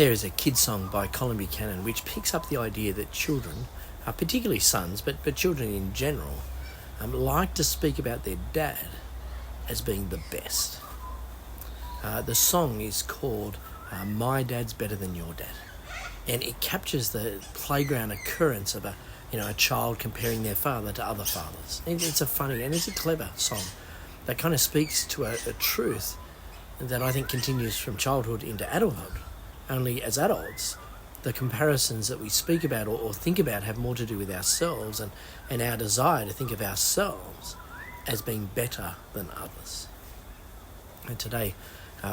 There is a kid's song by Colin Buchanan which picks up the idea that children, particularly sons, but children in general, like to speak about their dad as being the best. The song is called My Dad's Better Than Your Dad, and it captures the playground occurrence of a child comparing their father to other fathers. It's a funny and it's a clever song that kind of speaks to a truth that I think continues from childhood into adulthood. Only as adults, the comparisons that we speak about or think about have more to do with ourselves and our desire to think of ourselves as being better than others. And today,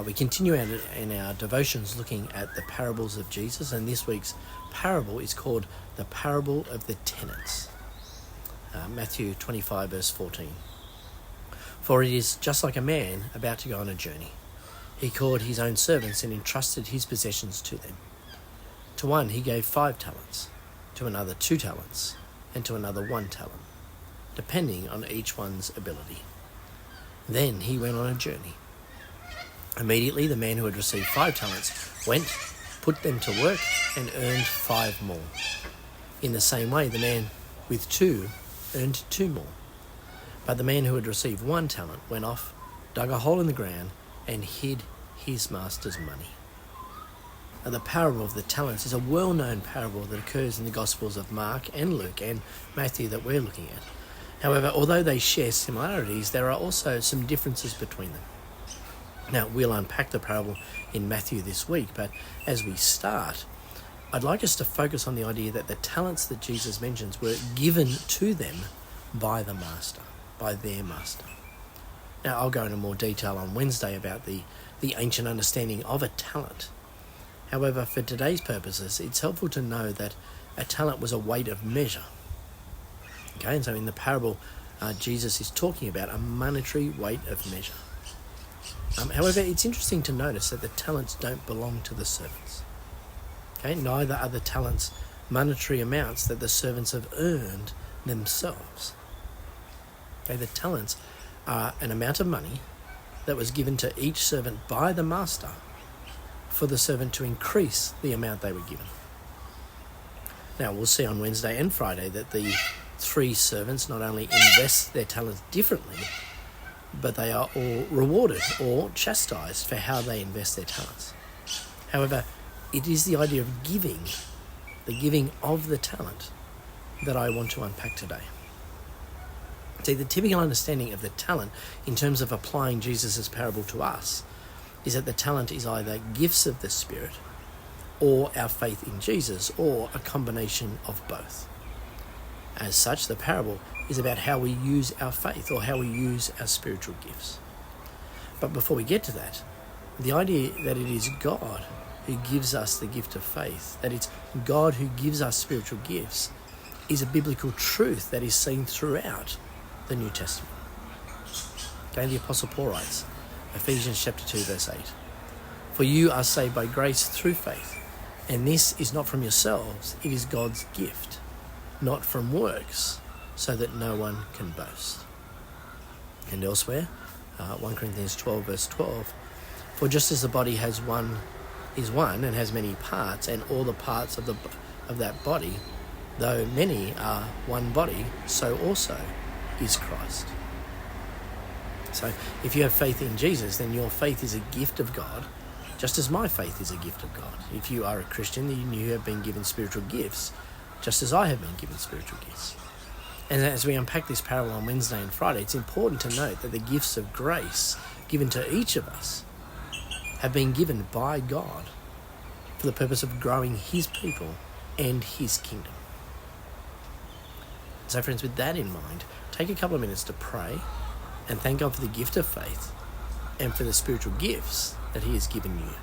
we continue in our devotions looking at the parables of Jesus, and this week's parable is called the parable of the tenants. Matthew 25 verse 14. For it is just like a man about to go on a journey. He called his own servants and entrusted his possessions to them. To one he gave 5 talents, to another 2 talents, and to another 1 talent, depending on each one's ability. Then he went on a journey. Immediately the man who had received 5 talents went, put them to work, and earned 5 more. In the same way the man with 2 earned 2 more. But the man who had received 1 talent went off, dug a hole in the ground, and hid his master's money. Now, the parable of the talents is a well-known parable that occurs in the Gospels of Mark and Luke and Matthew that we're looking at. However, although they share similarities, there are also some differences between them. Now, we'll unpack the parable in Matthew this week, but as we start, I'd like us to focus on the idea that the talents that Jesus mentions were given to them by the master, by their master. Now, I'll go into more detail on Wednesday about the ancient understanding of a talent. However, for today's purposes, it's helpful to know that a talent was a weight of measure. Okay, and so in the parable, Jesus is talking about a monetary weight of measure. However, it's interesting to notice that the talents don't belong to the servants. Okay, neither are the talents monetary amounts that the servants have earned themselves. Okay, the talents are an amount of money that was given to each servant by the master for the servant to increase the amount they were given. Now, we'll see on Wednesday and Friday that the 3 servants not only invest their talents differently, but they are all rewarded or chastised for how they invest their talents. However, it is the idea of giving, the giving of the talent, that I want to unpack today. See, the typical understanding of the talent in terms of applying Jesus' parable to us is that the talent is either gifts of the Spirit or our faith in Jesus, or a combination of both. As such, the parable is about how we use our faith or how we use our spiritual gifts. But before we get to that, the idea that it is God who gives us the gift of faith, that it's God who gives us spiritual gifts, is a biblical truth that is seen throughout the New Testament. Okay, the Apostle Paul writes, Ephesians chapter 2 verse 8, For you are saved by grace through faith, and this is not from yourselves, it is God's gift, not from works, so that no one can boast. And elsewhere, 1 Corinthians 12 verse 12, For just as the body is one and has many parts, and all the parts of that body, though many are one body, so also is Christ. So if you have faith in Jesus, then your faith is a gift of God, just as my faith is a gift of God. If you are a Christian, then you have been given spiritual gifts, just as I have been given spiritual gifts. And as we unpack this parable on Wednesday and Friday, it's important to note that the gifts of grace given to each of us have been given by God for the purpose of growing his people and his kingdom. So friends, with that in mind, take a couple of minutes to pray and thank God for the gift of faith and for the spiritual gifts that he has given you.